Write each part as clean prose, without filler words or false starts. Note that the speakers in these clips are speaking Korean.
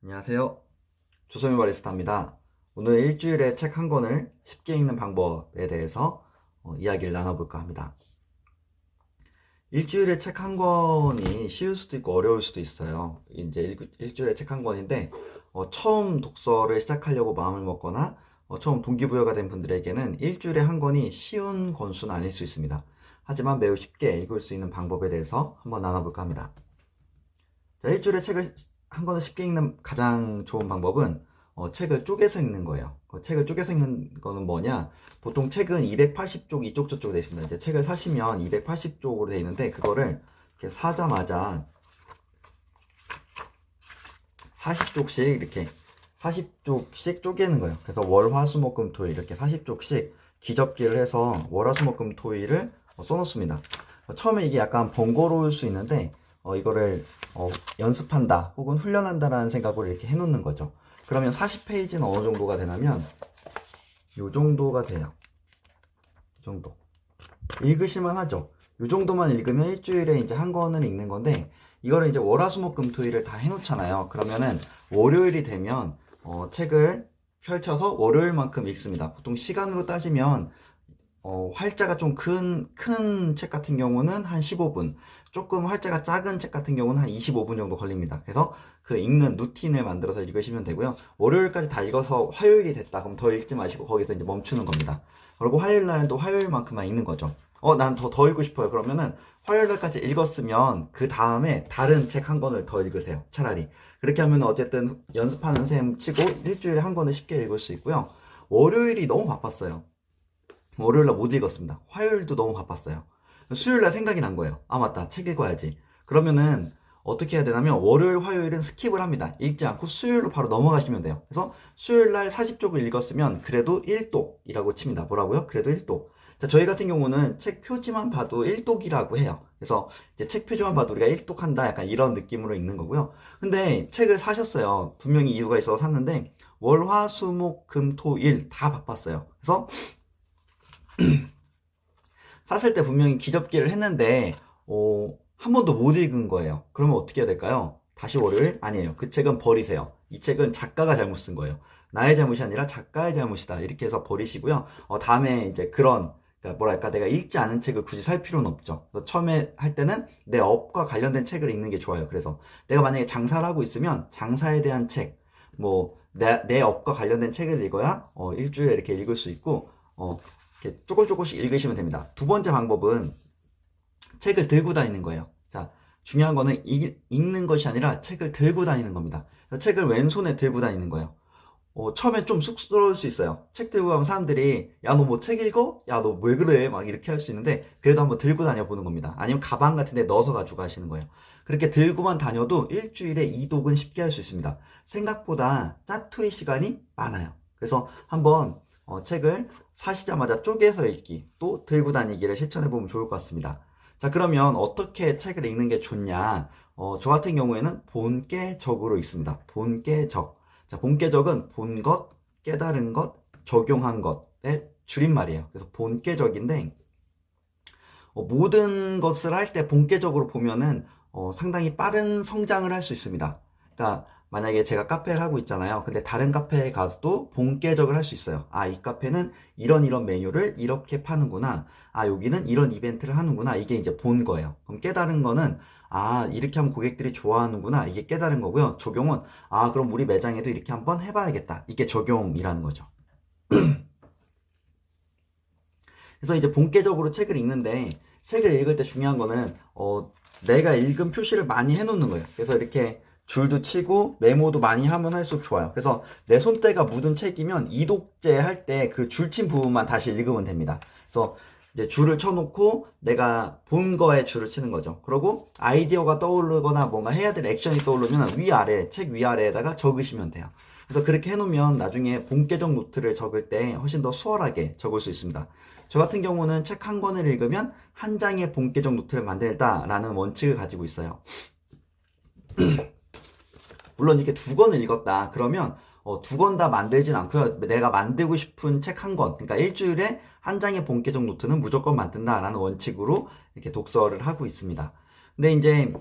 안녕하세요. 조소미 바리스타입니다. 오늘 일주일에 책 한 권을 쉽게 읽는 방법에 대해서 이야기를 나눠볼까 합니다. 일주일에 책 한 권이 쉬울 수도 있고 어려울 수도 있어요. 이제 일주일에 책 한 권인데 처음 독서를 시작하려고 마음을 먹거나 처음 동기부여가 된 분들에게는 일주일에 한 권이 쉬운 권수는 아닐 수 있습니다. 하지만 매우 쉽게 읽을 수 있는 방법에 대해서 한번 나눠볼까 합니다. 자, 일주일에 책을 한 권을 쉽게 읽는 가장 좋은 방법은 책을 쪼개서 읽는 거예요. 책을 쪼개서 읽는 거는 뭐냐? 보통 책은 280쪽 이쪽 저쪽 되어 있습니다. 이제 책을 사시면 280쪽으로 되어 있는데 그거를 이렇게 사자마자 40쪽씩 이렇게 40쪽씩 쪼개는 거예요. 그래서 월, 화, 수, 목, 금, 토, 일 이렇게 40쪽씩 기접기를 해서 월, 화, 수, 목, 금, 토, 일을 써놓습니다. 처음에 이게 약간 번거로울 수 있는데 이거를 연습한다 혹은 훈련한다라는 생각으로 이렇게 해놓는 거죠. 그러면 40페이지는 어느 정도가 되냐면 이 정도가 돼요. 이 정도 읽으실만 하죠. 이 정도만 읽으면 일주일에 이제 한 권을 읽는 건데 이거를 이제 월화수목금토일을 다 해놓잖아요. 그러면은 월요일이 되면 책을 펼쳐서 월요일만큼 읽습니다. 보통 시간으로 따지면 활자가 좀 큰 책 같은 경우는 한 15분, 조금 활자가 작은 책 같은 경우는 한 25분 정도 걸립니다. 그래서 그 읽는 루틴을 만들어서 읽으시면 되고요. 월요일까지 다 읽어서 화요일이 됐다. 그럼 더 읽지 마시고 거기서 이제 멈추는 겁니다. 그리고 화요일 날은 또 화요일만큼만 읽는 거죠. 난 더 읽고 싶어요. 그러면은 화요일 날까지 읽었으면 그 다음에 다른 책 한 권을 더 읽으세요. 차라리. 그렇게 하면 어쨌든 연습하는 셈 치고 일주일에 한 권을 쉽게 읽을 수 있고요. 월요일이 너무 바빴어요. 월요일날 못 읽었습니다. 화요일도 너무 바빴어요. 수요일날 생각이 난 거예요. 아 맞다, 책 읽어야지. 그러면은 어떻게 해야 되냐면 월요일 화요일은 스킵을 합니다. 읽지 않고 수요일로 바로 넘어가시면 돼요. 그래서 수요일날 40쪽을 읽었으면 그래도 1독이라고 칩니다. 뭐라고요? 그래도 1독. 자, 저희 같은 경우는 책 표지만 봐도 1독이라고 해요. 그래서 이제 책 표지만 봐도 우리가 1독한다 약간 이런 느낌으로 읽는 거고요. 근데 책을 사셨어요. 분명히 이유가 있어서 샀는데 월, 화, 수, 목, 금, 토, 일 다 바빴어요. 그래서 샀을 때 분명히 기접기를 했는데 한 번도 못 읽은 거예요. 그러면 어떻게 해야 될까요? 다시 월요일? 아니에요. 그 책은 버리세요. 이 책은 작가가 잘못 쓴 거예요. 나의 잘못이 아니라 작가의 잘못이다. 이렇게 해서 버리시고요. 다음에 이제 그러니까 뭐랄까, 내가 읽지 않은 책을 굳이 살 필요는 없죠. 그래서 처음에 할 때는 내 업과 관련된 책을 읽는 게 좋아요. 그래서 내가 만약에 장사를 하고 있으면 장사에 대한 책, 내 업과 관련된 책을 읽어야 일주일에 이렇게 읽을 수 있고 이렇게 조금씩 읽으시면 됩니다. 두 번째 방법은 책을 들고 다니는 거예요. 자, 중요한 거는 읽는 것이 아니라 책을 들고 다니는 겁니다. 책을 왼손에 들고 다니는 거예요. 처음에 좀 쑥스러울 수 있어요. 책 들고 가면 사람들이 야, 너 뭐 책 읽어? 야, 너 왜 그래? 막 이렇게 할 수 있는데 그래도 한번 들고 다녀 보는 겁니다. 아니면 가방 같은 데 넣어서 가지고 가시는 거예요. 그렇게 들고만 다녀도 일주일에 2독은 쉽게 할 수 있습니다. 생각보다 짜투리 시간이 많아요. 그래서 한번 책을 사시자마자 쪼개서 읽기, 또 들고 다니기를 실천해보면 좋을 것 같습니다. 자, 그러면 어떻게 책을 읽는 게 좋냐? 저 같은 경우에는 본께적으로 읽습니다. 본께적. 자, 본께적은 본 것, 깨달은 것, 적용한 것의 줄임말이에요. 그래서 본께적인데, 모든 것을 할 때 본께적으로 보면은 상당히 빠른 성장을 할 수 있습니다. 그러니까 만약에 제가 카페를 하고 있잖아요. 근데 다른 카페에 가서도 본께적을 할 수 있어요. 아, 이 카페는 이런 메뉴를 이렇게 파는구나. 아, 여기는 이런 이벤트를 하는구나. 이게 이제 본 거예요. 그럼 깨달은 거는 아, 이렇게 하면 고객들이 좋아하는구나. 이게 깨달은 거고요. 적용은 아, 그럼 우리 매장에도 이렇게 한번 해봐야겠다. 이게 적용이라는 거죠. 그래서 이제 본격적으로 책을 읽는데 책을 읽을 때 중요한 거는 내가 읽은 표시를 많이 해놓는 거예요. 그래서 이렇게 줄도 치고 메모도 많이 하면 할수록 좋아요. 그래서 내 손때가 묻은 책이면 이독제 할 때 그 줄친 부분만 다시 읽으면 됩니다. 그래서 이제 줄을 쳐놓고 내가 본 거에 줄을 치는 거죠. 그리고 아이디어가 떠오르거나 뭔가 해야 될 액션이 떠오르면 위아래, 책 위아래에다가 적으시면 돼요. 그래서 그렇게 해놓으면 나중에 본계적 노트를 적을 때 훨씬 더 수월하게 적을 수 있습니다. 저 같은 경우는 책 한 권을 읽으면 한 장의 본계적 노트를 만들다라는 원칙을 가지고 있어요. 물론 이렇게 두 권을 읽었다 그러면 두 권 다 만들진 않고요. 내가 만들고 싶은 책 한 권, 그러니까 일주일에 한 장의 본계적 노트는 무조건 만든다라는 원칙으로 이렇게 독서를 하고 있습니다. 근데 이제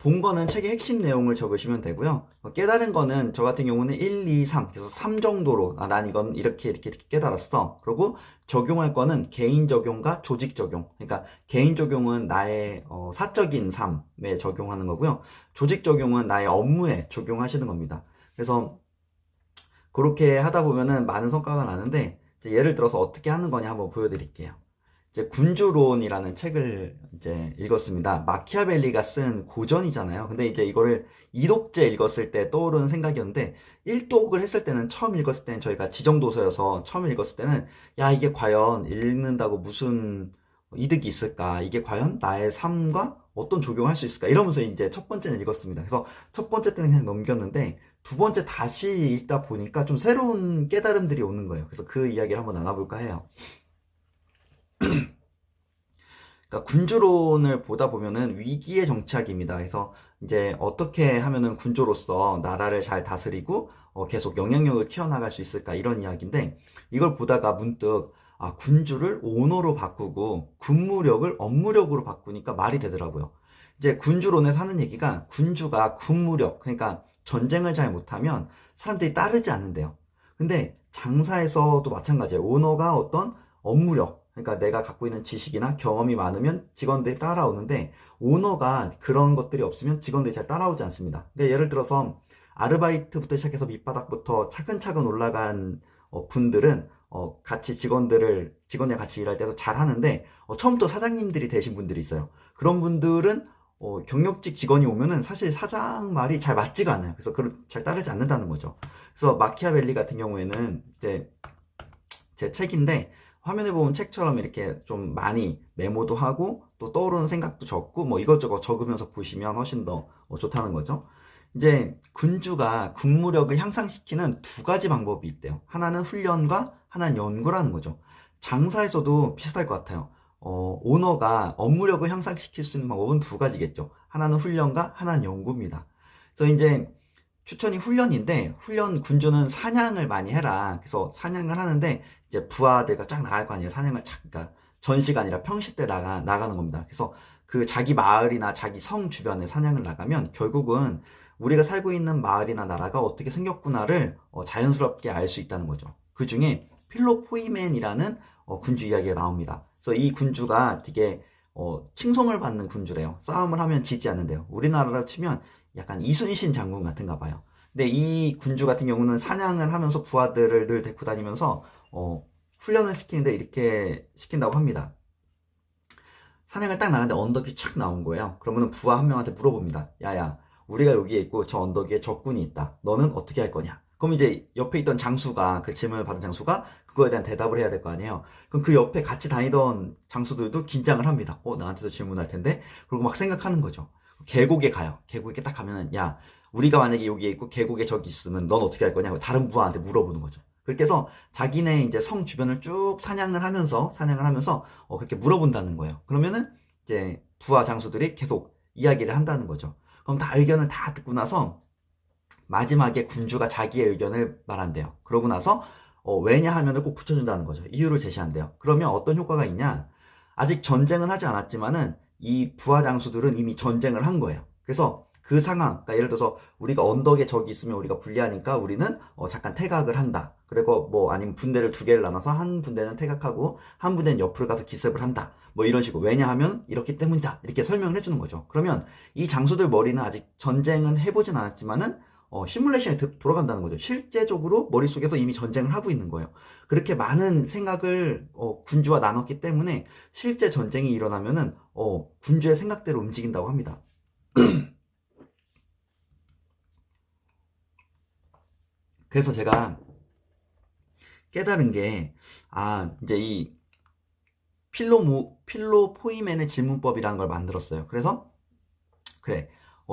본 거는 책의 핵심 내용을 적으시면 되고요. 깨달은 거는 저 같은 경우는 1, 2, 3, 그래서 3 정도로 난 이건 이렇게 깨달았어. 그리고 적용할 거는 개인 적용과 조직 적용. 그러니까 개인 적용은 나의 사적인 삶에 적용하는 거고요. 조직 적용은 나의 업무에 적용하시는 겁니다. 그래서 그렇게 하다 보면은 많은 성과가 나는데, 예를 들어서 어떻게 하는 거냐 한번 보여드릴게요. 이제 군주론이라는 책을 이제 읽었습니다. 마키아벨리가 쓴 고전이잖아요. 근데 이제 이거를 2독째 읽었을 때 떠오르는 생각이었는데, 1독을 했을 때는, 처음 읽었을 때는 저희가 지정도서여서 처음 읽었을 때는, 야, 이게 과연 읽는다고 무슨 이득이 있을까? 이게 과연 나의 삶과 어떤 적용할 수 있을까? 이러면서 이제 첫 번째는 읽었습니다. 그래서 첫 번째 때는 그냥 넘겼는데, 두 번째 다시 읽다 보니까 좀 새로운 깨달음들이 오는 거예요. 그래서 그 이야기를 한번 나눠볼까 해요. 그러니까 군주론을 보다 보면은 위기의 정치학입니다. 그래서 이제 어떻게 하면은 군주로서 나라를 잘 다스리고 계속 영향력을 키워나갈 수 있을까, 이런 이야기인데, 이걸 보다가 문득 군주를 오너로 바꾸고 군무력을 업무력으로 바꾸니까 말이 되더라고요. 이제 군주론에서 하는 얘기가, 군주가 군무력, 그러니까 전쟁을 잘 못하면 사람들이 따르지 않는데요. 근데 장사에서도 마찬가지예요. 오너가 어떤 업무력, 그러니까 내가 갖고 있는 지식이나 경험이 많으면 직원들이 따라오는데, 오너가 그런 것들이 없으면 직원들이 잘 따라오지 않습니다. 그러니까 예를 들어서 아르바이트부터 시작해서 밑바닥부터 차근차근 올라간 분들은 같이 직원들이랑 같이 일할 때도 잘 하는데, 처음부터 사장님들이 되신 분들이 있어요. 그런 분들은 경력직 직원이 오면은 사실 사장 말이 잘 맞지가 않아요. 그래서 그걸 잘 따르지 않는다는 거죠. 그래서 마키아벨리 같은 경우에는 이제 제 책인데, 화면에 보면 책처럼 이렇게 좀 많이 메모도 하고 또 떠오르는 생각도 적고 뭐 이것저것 적으면서 보시면 훨씬 더 좋다는 거죠. 이제 군주가 군무력을 향상시키는 두 가지 방법이 있대요. 하나는 훈련과 하나는 연구라는 거죠. 장사에서도 비슷할 것 같아요. 오너가 업무력을 향상시킬 수 있는 방법은 두 가지겠죠. 하나는 훈련과 하나는 연구입니다. 그래서 이제 추천이 훈련인데, 훈련 군주는 사냥을 많이 해라. 그래서 사냥을 하는데 이제 부하들과 쫙 나갈 거 아니에요. 사냥을 그러니까 전시가 아니라 평시 때 나가는 겁니다. 그래서 그 자기 마을이나 자기 성 주변에 사냥을 나가면 결국은 우리가 살고 있는 마을이나 나라가 어떻게 생겼구나를 자연스럽게 알 수 있다는 거죠. 그 중에 필로포이멘이라는 군주 이야기가 나옵니다. 그래서 이 군주가 되게 칭송을 받는 군주래요. 싸움을 하면 지지 않는데요. 우리나라로 치면 약간 이순신 장군 같은가 봐요. 근데 이 군주 같은 경우는 사냥을 하면서 부하들을 늘 데리고 다니면서 훈련을 시키는데 이렇게 시킨다고 합니다. 사냥을 딱 나가는데 언덕이 착 나온 거예요. 그러면 부하 한 명한테 물어봅니다. 야야, 우리가 여기에 있고 저 언덕 위에 적군이 있다. 너는 어떻게 할 거냐? 그럼 이제 옆에 있던 장수가, 그 질문을 받은 장수가 그거에 대한 대답을 해야 될 거 아니에요. 그럼 그 옆에 같이 다니던 장수들도 긴장을 합니다. 나한테도 질문할 텐데. 그리고 막 생각하는 거죠. 계곡에 가요. 계곡에 딱 가면은, 야, 우리가 만약에 여기에 있고 계곡에 저기 있으면 넌 어떻게 할 거냐? 다른 부하한테 물어보는 거죠. 그렇게 해서 자기네 이제 성 주변을 쭉 사냥을 하면서 그렇게 물어본다는 거예요. 그러면은 이제 부하 장수들이 계속 이야기를 한다는 거죠. 그럼 다 의견을 다 듣고 나서 마지막에 군주가 자기의 의견을 말한대요. 그러고 나서 왜냐하면을 꼭 붙여준다는 거죠. 이유를 제시한대요. 그러면 어떤 효과가 있냐? 아직 전쟁은 하지 않았지만은 이 부하 장수들은 이미 전쟁을 한 거예요. 그래서 그 상황, 그러니까 예를 들어서 우리가 언덕에 적이 있으면 우리가 불리하니까 우리는 잠깐 퇴각을 한다. 그리고 뭐 아니면 분대를 두 개를 나눠서 한 분대는 퇴각하고 한 분대는 옆으로 가서 기습을 한다. 뭐 이런 식으로. 왜냐하면 이렇기 때문이다. 이렇게 설명을 해주는 거죠. 그러면 이 장수들 머리는 아직 전쟁은 해보진 않았지만은 시뮬레이션에 돌아간다는 거죠. 실제적으로 머릿속에서 이미 전쟁을 하고 있는 거예요. 그렇게 많은 생각을 군주와 나눴기 때문에 실제 전쟁이 일어나면은 군주의 생각대로 움직인다고 합니다. 그래서 제가 깨달은 게, 이제 이 필로포이멘의 질문법이라는 걸 만들었어요. 그래서 그래,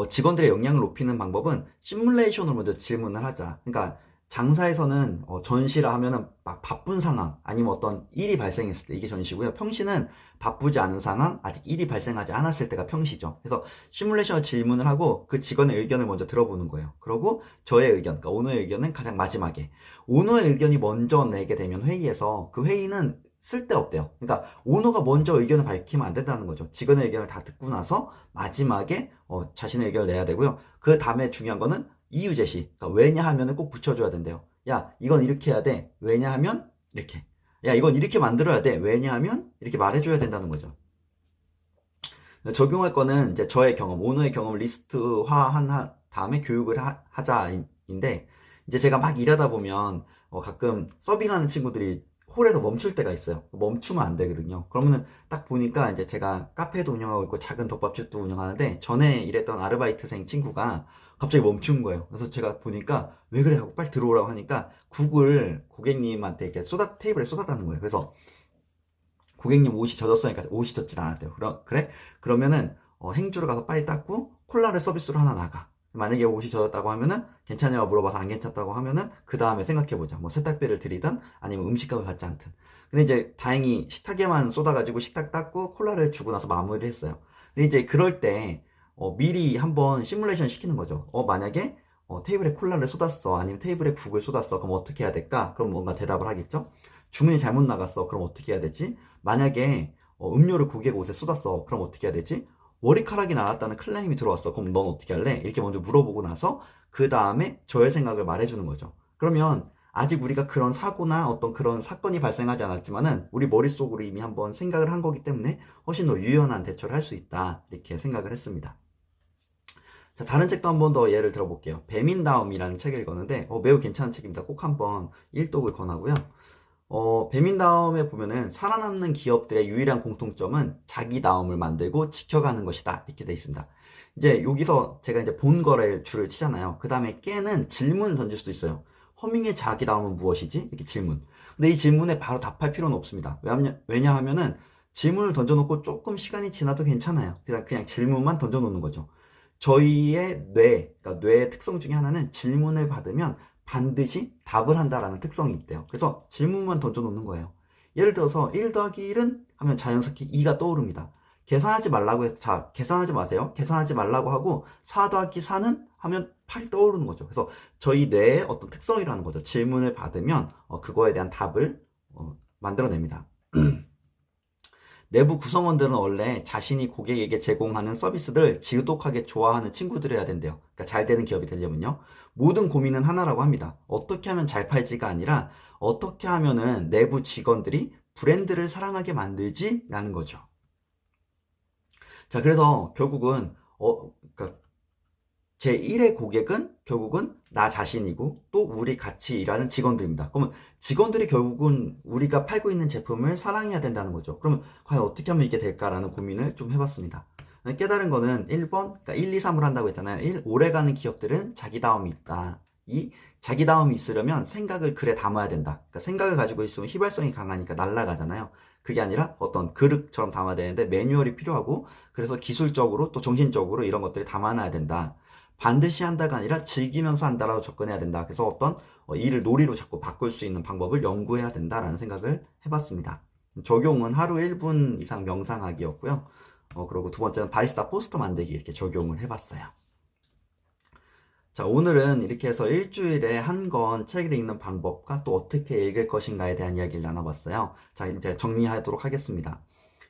직원들의 역량을 높이는 방법은 시뮬레이션으로 먼저 질문을 하자. 그러니까 장사에서는 전시라 하면은 막 바쁜 상황, 아니면 어떤 일이 발생했을 때, 이게 전시고요. 평시는 바쁘지 않은 상황, 아직 일이 발생하지 않았을 때가 평시죠. 그래서 시뮬레이션 질문을 하고 그 직원의 의견을 먼저 들어보는 거예요. 그리고 저의 의견, 그러니까 오너의 의견은 가장 마지막에. 오너의 의견이 먼저 내게 되면 회의에서, 그 회의는 쓸데없대요. 그러니까 오너가 먼저 의견을 밝히면 안 된다는 거죠. 직원의 의견을 다 듣고 나서 마지막에 자신의 의견을 내야 되고요. 그 다음에 중요한 거는 이유 제시. 그러니까 왜냐하면은 꼭 붙여줘야 된대요. 야, 이건 이렇게 해야 돼. 왜냐하면 이렇게. 야, 이건 이렇게 만들어야 돼. 왜냐하면 이렇게 말해줘야 된다는 거죠. 적용할 거는 이제 저의 경험, 오너의 경험을 리스트화한 다음에 교육을 하자인데, 이제 제가 막 일하다 보면 가끔 서빙하는 친구들이 홀에서 멈출 때가 있어요. 멈추면 안 되거든요. 그러면은 딱 보니까 이제 제가 카페도 운영하고 있고 작은 덮밥집도 운영하는데, 전에 일했던 아르바이트생 친구가 갑자기 멈춘 거예요. 그래서 제가 보니까 왜 그래 하고 빨리 들어오라고 하니까 국을 고객님한테 이렇게 테이블에 쏟았다는 거예요. 그래서 고객님 옷이 젖었으니까 옷이 젖진 않았대요. 그래? 그러면은 행주로 가서 빨리 닦고 콜라를 서비스로 하나 나가. 만약에 옷이 젖었다고 하면은 괜찮냐고 물어봐서 안 괜찮다고 하면은 그 다음에 생각해보자. 뭐 세탁비를 드리든 아니면 음식값을 받지 않든. 근데 이제 다행히 식탁에만 쏟아가지고 식탁 닦고 콜라를 주고 나서 마무리를 했어요. 근데 이제 그럴 때 미리 한번 시뮬레이션 시키는 거죠. 만약에 테이블에 콜라를 쏟았어. 아니면 테이블에 국을 쏟았어. 그럼 어떻게 해야 될까? 그럼 뭔가 대답을 하겠죠? 주문이 잘못 나갔어. 그럼 어떻게 해야 되지? 만약에 음료를 고객 옷에 쏟았어. 그럼 어떻게 해야 되지? 머리카락이 나왔다는 클레임이 들어왔어. 그럼 넌 어떻게 할래? 이렇게 먼저 물어보고 나서 그 다음에 저의 생각을 말해주는 거죠. 그러면 아직 우리가 그런 사고나 어떤 그런 사건이 발생하지 않았지만은 우리 머릿속으로 이미 한번 생각을 한 거기 때문에 훨씬 더 유연한 대처를 할 수 있다. 이렇게 생각을 했습니다. 자, 다른 책도 한 번 더 예를 들어볼게요. 배민다움이라는 책을 읽었는데 매우 괜찮은 책입니다. 꼭 한번 일독을 권하고요. 배민다움에 보면은 살아남는 기업들의 유일한 공통점은 자기다움을 만들고 지켜가는 것이다. 이렇게 돼 있습니다. 이제 여기서 제가 이제 본 거를 줄을 치잖아요. 그 다음에 깨는 질문을 던질 수도 있어요. 허밍의 자기다움은 무엇이지? 이렇게 질문. 근데 이 질문에 바로 답할 필요는 없습니다. 왜냐하면은 질문을 던져놓고 조금 시간이 지나도 괜찮아요. 그냥 질문만 던져놓는 거죠. 저희의 그러니까 뇌의 특성 중에 하나는 질문을 받으면 반드시 답을 한다라는 특성이 있대요. 그래서 질문만 던져놓는 거예요. 예를 들어서 1 더하기 1은 하면 자연스럽게 2가 떠오릅니다. 계산하지 말라고 해서 자, 계산하지 마세요. 계산하지 말라고 하고 4 더하기 4는 하면 8이 떠오르는 거죠. 그래서 저희 뇌의 어떤 특성이라는 거죠. 질문을 받으면 그거에 대한 답을 만들어냅니다. 내부 구성원들은 원래 자신이 고객에게 제공하는 서비스들을 지독하게 좋아하는 친구들이어야 된대요. 그러니까 잘 되는 기업이 되려면요. 모든 고민은 하나라고 합니다. 어떻게 하면 잘 팔지가 아니라 어떻게 하면은 내부 직원들이 브랜드를 사랑하게 만들지? 라는 거죠. 자, 그래서 결국은 그러니까 제 1의 고객은 결국은 나 자신이고 또 우리 같이 일하는 직원들입니다. 그러면 직원들이 결국은 우리가 팔고 있는 제품을 사랑해야 된다는 거죠. 그러면 과연 어떻게 하면 이게 될까라는 고민을 좀 해봤습니다. 깨달은 거는 1번, 그러니까 1, 2, 3을 한다고 했잖아요. 오래가는 기업들은 자기다움이 있다. 이 자기다움이 있으려면 생각을 글에 담아야 된다. 그러니까 생각을 가지고 있으면 휘발성이 강하니까 날아가잖아요. 그게 아니라 어떤 그릇처럼 담아야 되는데 매뉴얼이 필요하고 그래서 기술적으로 또 정신적으로 이런 것들을 담아놔야 된다. 반드시 한다가 아니라 즐기면서 한다라고 접근해야 된다. 그래서 어떤 일을 놀이로 자꾸 바꿀 수 있는 방법을 연구해야 된다라는 생각을 해봤습니다. 적용은 하루 1분 이상 명상하기였고요. 그리고 두 번째는 바리스타 포스터 만들기 이렇게 적용을 해봤어요. 자, 오늘은 이렇게 해서 일주일에 한 권 책을 읽는 방법과 또 어떻게 읽을 것인가에 대한 이야기를 나눠봤어요. 자, 이제 정리하도록 하겠습니다.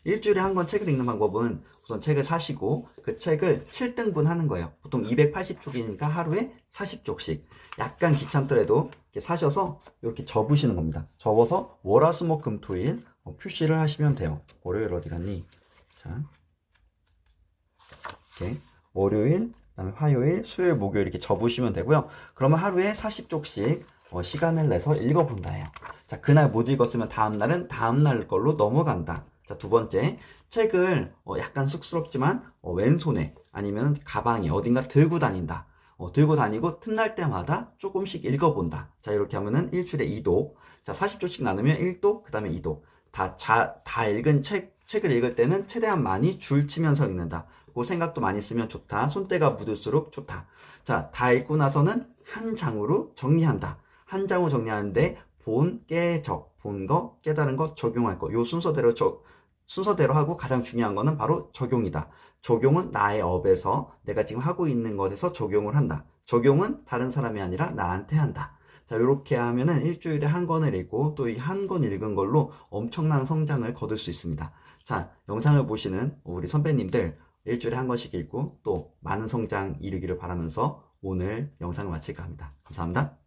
일주일에 한 권 책을 읽는 방법은 우선 책을 사시고 그 책을 7등분 하는 거예요. 보통 280쪽이니까 하루에 40쪽씩. 약간 귀찮더라도 이렇게 사셔서 이렇게 접으시는 겁니다. 접어서 월화수목금토일 표시를 하시면 돼요. 월요일 어디 갔니? 자, 이렇게 월요일, 그다음에 화요일, 수요일, 목요일 이렇게 접으시면 되고요. 그러면 하루에 40쪽씩 시간을 내서 읽어본다예요. 자, 그날 못 읽었으면 다음날은 다음날 걸로 넘어간다. 자, 두 번째, 책을 약간 쑥스럽지만 왼손에 아니면 가방에 어딘가 들고 다닌다. 들고 다니고 틈날 때마다 조금씩 읽어본다. 자, 이렇게 하면은 일주일에 2독. 자, 40조씩 나누면 1독, 그 다음에 2독. 다 읽은 책을 읽을 때는 최대한 많이 줄 치면서 읽는다. 그 생각도 많이 쓰면 좋다. 손때가 묻을수록 좋다. 자, 다 읽고 나서는 한 장으로 정리한다. 한 장으로 정리하는데 본, 깨, 적. 본 거, 깨달은 거, 적용할 거. 요 순서대로 하고 가장 중요한 거는 바로 적용이다. 적용은 나의 업에서 내가 지금 하고 있는 것에서 적용을 한다. 적용은 다른 사람이 아니라 나한테 한다. 자, 자, 이렇게 하면은 일주일에 한 권을 읽고 또 이 한 권 읽은 걸로 엄청난 성장을 거둘 수 있습니다. 자, 영상을 보시는 우리 선배님들 일주일에 한 권씩 읽고 또 많은 성장 이루기를 바라면서 오늘 영상을 마칠까 합니다. 감사합니다.